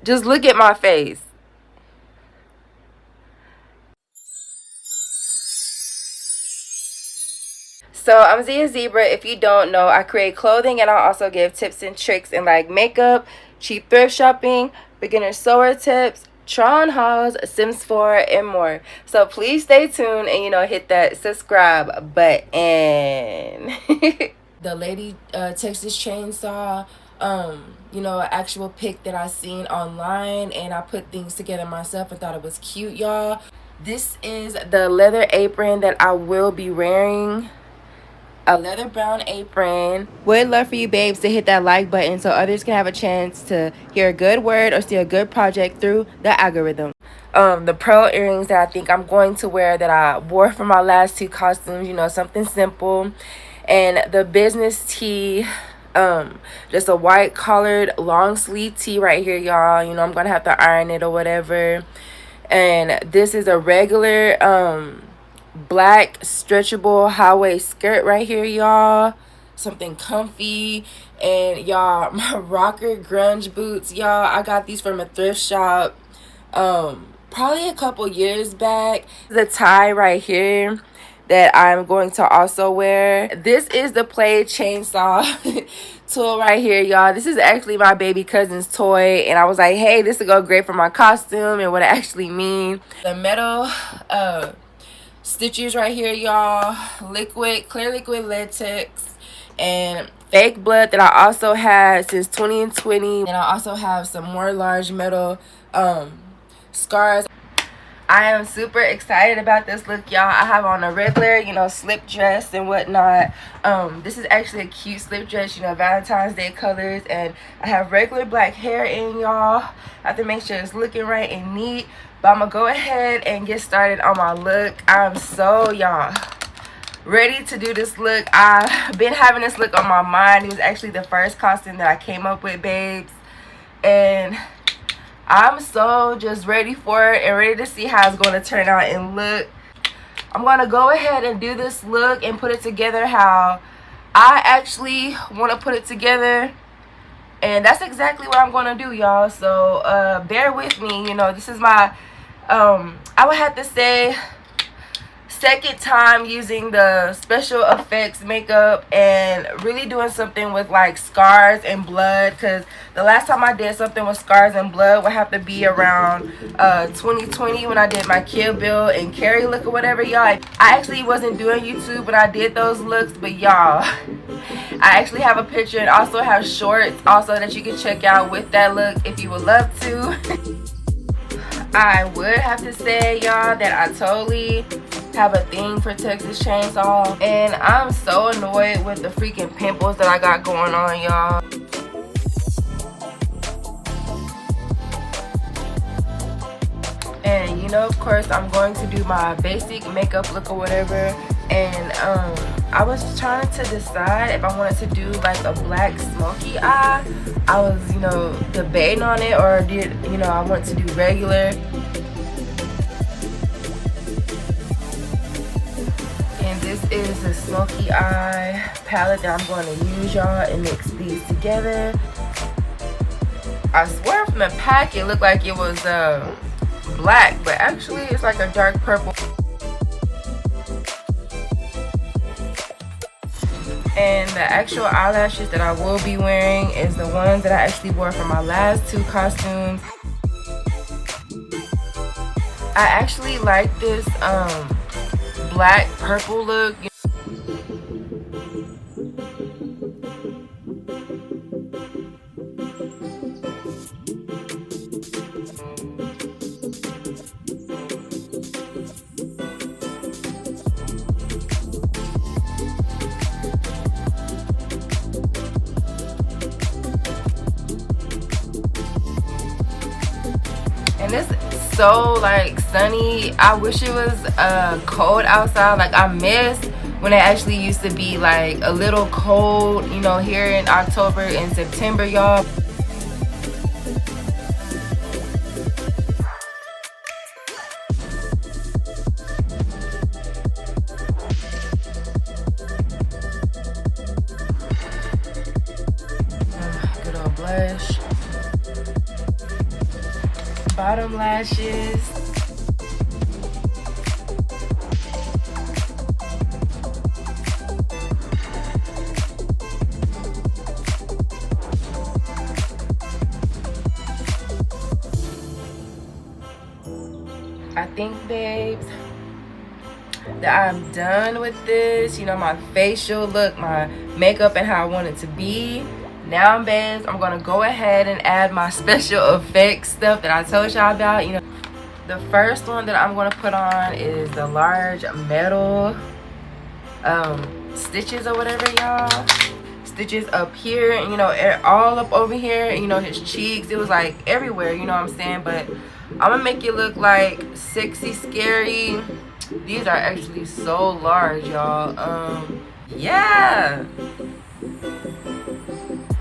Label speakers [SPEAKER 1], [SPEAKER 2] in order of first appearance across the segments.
[SPEAKER 1] Just look at my face. So I'm Zia Zebra. If you don't know, I create clothing and I also give tips and tricks in like makeup, cheap thrift shopping, beginner sewer tips, Tron hauls, Sims 4, and more. So please stay tuned and hit that subscribe button. The lady Texas Chainsaw, actual pic that I seen online, and I put things together myself and thought it was cute, y'all. This is the leather apron that I will be wearing. A leather brown apron. Would love for you babes to hit that like button so others can have a chance to hear a good word or see a good project through the algorithm. The pearl earrings that I think I'm going to wear that I wore for my last two costumes, something simple. And the business tee, just a white collared long sleeve tee right here, y'all. I'm gonna have to iron it or whatever. And this is a regular black stretchable high-waist skirt right here, y'all. Something comfy. And y'all, my rocker grunge boots, y'all, I got these from a thrift shop probably a couple years back. The tie right here that I'm going to also wear. This is the Play chainsaw tool right here, y'all. This is actually my baby cousin's toy, and I was like, hey, this will go great for my costume and what it actually mean. The metal stitches right here, y'all. Clear liquid latex, and fake blood that I also had since 2020. And I also have some more large metal scars. I am super excited about this look, y'all. I have on a regular, slip dress and whatnot. This is actually a cute slip dress, Valentine's Day colors. And I have regular black hair in, y'all. I have to make sure it's looking right and neat. But I'm going to go ahead and get started on my look. I'm so, y'all, ready to do this look. I've been having this look on my mind. It was actually the first costume that I came up with, babes. And I'm so just ready for it and ready to see how it's going to turn out and look. I'm going to go ahead and do this look and put it together how I actually want to put it together. And that's exactly what I'm going to do, y'all. So bear with me. This is my, I would have to say, second time using the special effects makeup and really doing something with like scars and blood, because the last time I did something with scars and blood would have to be around 2020 when I did my Kill Bill and Carrie look or whatever, y'all. I actually wasn't doing YouTube when I did those looks, but y'all, I actually have a picture and also have shorts also that you can check out with that look if you would love to. I would have to say, y'all, that I totally have a thing for Texas Chainsaw, and I'm so annoyed with the freaking pimples that I got going on, y'all. And of course, I'm going to do my basic makeup look or whatever. And I was trying to decide if I wanted to do like a black smoky eye. I was, debating on it, or did, I want to do regular. And this is the smoky eye palette that I'm going to use, y'all, and mix these together. I swear from the pack it looked like it was black, but actually it's like a dark purple. And the actual eyelashes that I will be wearing is the ones that I actually wore for my last two costumes. I actually like this black purple look. And it's so like sunny. I wish it was cold outside. Like I miss when it actually used to be like a little cold, here in October and September, y'all. Good old blush. bottom lashes. I think, babes, that I'm done with this. You know, my facial look, my makeup, and how I want it to be. Now, babes, I'm gonna go ahead and add my special effects stuff that I told y'all about. You know, the first one that I'm gonna put on is the large metal stitches or whatever, y'all. Stitches up here, and you know, all up over here, and, you know, his cheeks. It was like everywhere, you know what I'm saying? But I'm gonna make it look like sexy, scary. These are actually so large, y'all. Yeah,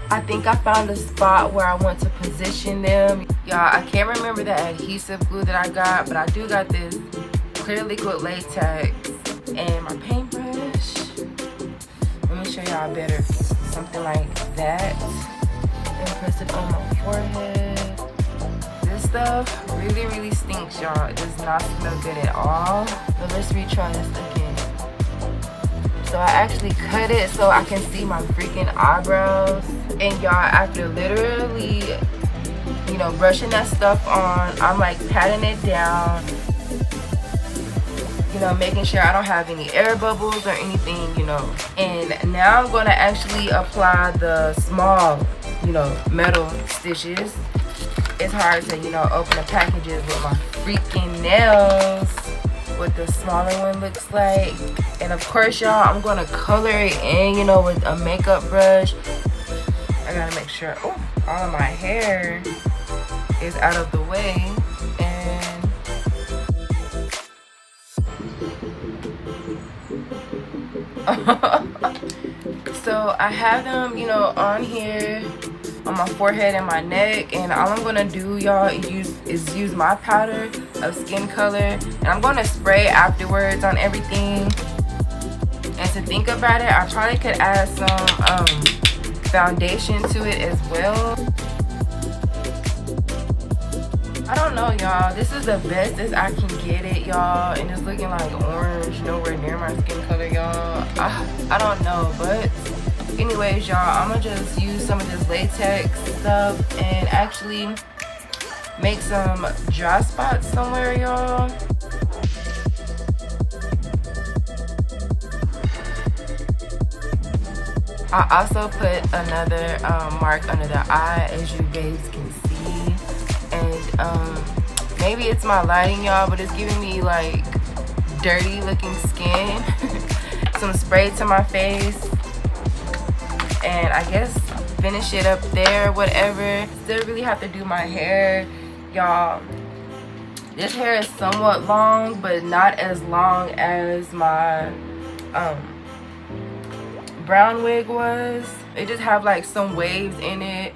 [SPEAKER 1] I think I found a spot where I want to position them. Y'all, I can't remember the adhesive glue that I got, but I do got this clear liquid latex and my paintbrush. Let me show y'all better. Something like that. And press it on my forehead. This stuff really stinks, y'all. It does not smell good at all. But let's retry this again. So I actually cut it so I can see my freaking eyebrows. And y'all, after literally, you know, brushing that stuff on, I'm like patting it down, you know, making sure I don't have any air bubbles or anything, you know. And now I'm gonna actually apply the small, you know, metal stitches. It's hard to, you know, open the packages with my freaking nails, what the smaller one looks like. And of course, y'all, I'm gonna color it in, you know, with a makeup brush. I gotta make sure, oh, all of my hair is out of the way. And so I have them, you know, on here on my forehead and my neck, and all I'm gonna do, y'all, is use my powder of skin color, and I'm gonna spray afterwards on everything. And to think about it, I probably could add some foundation to it as well. I don't know, y'all. This is the best as I can get it, y'all, and it's looking like orange, nowhere near my skin color, y'all. I don't know, but anyways, y'all, I'm gonna just use some of this latex stuff and actually make some dry spots somewhere, y'all. I also put another mark under the eye, as you guys can see. And maybe it's my lighting, y'all, but it's giving me like dirty looking skin. Some spray to my face, and I guess finish it up there, whatever. Still really have to do my hair, y'all. This hair is somewhat long, but not as long as my brown wig was. It just have like some waves in it.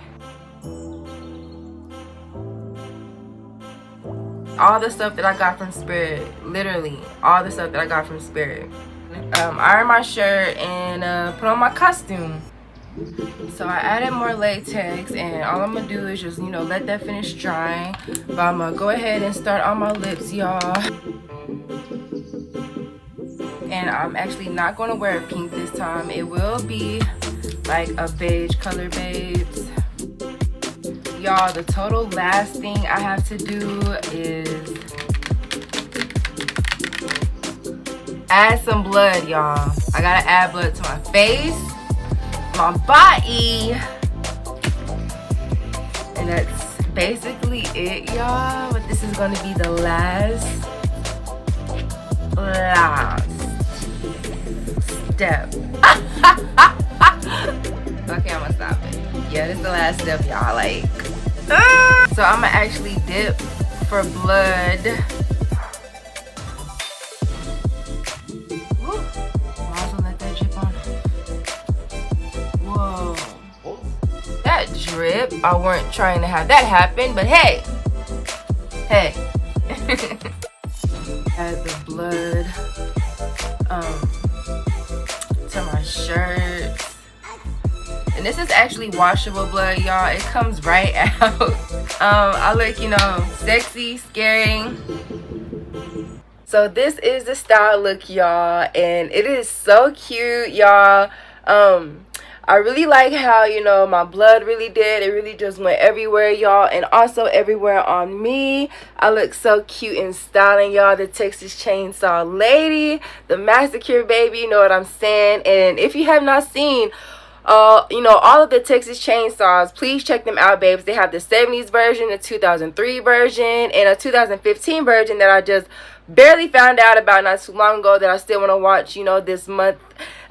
[SPEAKER 1] All the stuff that I got from Spirit, literally all the stuff that I got from Spirit. Iron my shirt and put on my costume. So I added more latex, and all I'm gonna do is just, you know, let that finish drying. But I'm gonna go ahead and start on my lips, y'all. And I'm actually not gonna wear a pink this time. It will be like a beige color, babes. Y'all, the total last thing I have to do is add some blood, y'all. I gotta add blood to my face, my body, and that's basically it, y'all. But this is gonna be the last step. Okay, I'm gonna stop it. Yeah, this is the last step, y'all. Like, so I'm gonna actually dip for blood. Might as well let that drip on. Whoa, that drip. I weren't trying to have that happen, but hey, add the blood to my shirt. And this is actually washable blood, y'all. It comes right out. I look, you know, sexy, scary. So this is the style look, y'all, and it is so cute, y'all. I really like how, you know, my blood really did. It really just went everywhere, y'all, and also everywhere on me. I look so cute and styling, y'all. The Texas Chainsaw Lady, the Massacre baby, you know what I'm saying? And if you have not seen you know, all of the Texas Chainsaws, please check them out, babes. They have the 70s version, the 2003 version, and a 2015 version that I just barely found out about not too long ago that I still want to watch, you know, this month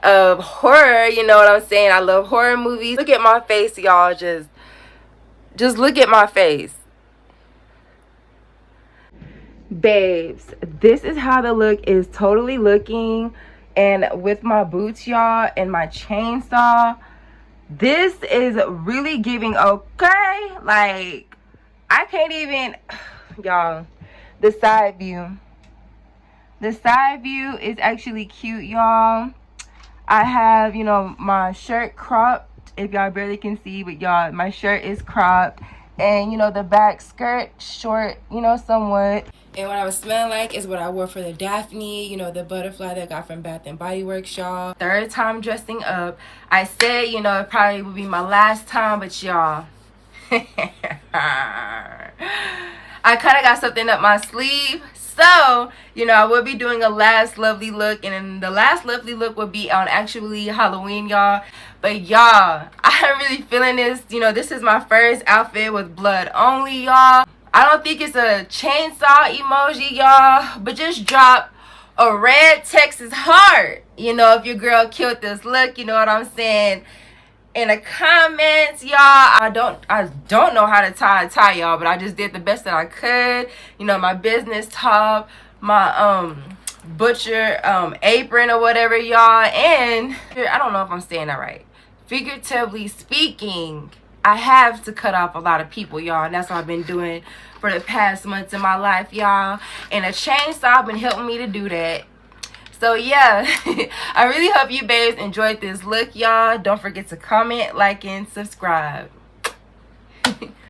[SPEAKER 1] of horror. You know what I'm saying? I love horror movies. Look at my face, y'all. Just look at my face. Babes, this is how the look is totally looking. And with my boots, y'all, and my chainsaw, this is really giving okay. Like, I can't even, y'all, the side view. The side view is actually cute, y'all. I have, you know, my shirt cropped, if y'all barely can see, but y'all, my shirt is cropped. And, you know, the back skirt short, you know, somewhat. And what I was smelling like is what I wore for the Daphne, you know, the butterfly that I got from Bath and Body Works, y'all. Third time dressing up. I said, you know, it probably would be my last time, but y'all, I kind of got something up my sleeve. So, you know, I will be doing a last lovely look, and then the last lovely look will be on actually Halloween, y'all. But y'all, I'm really feeling this. You know, this is my first outfit with blood only, y'all. I don't think it's a chainsaw emoji, y'all, but just drop a red Texas heart, you know, if your girl killed this look, you know what I'm saying, in the comments, y'all. I don't know how to tie a tie, y'all, but I just did the best that I could. You know, my business top, my butcher apron or whatever, y'all. And I don't know if I'm saying that right. Figuratively speaking, I have to cut off a lot of people, y'all, and that's what I've been doing for the past months in my life, y'all. And a chainsaw been helping me to do that. So yeah, I really hope you babes enjoyed this look, y'all. Don't forget to comment, like, and subscribe.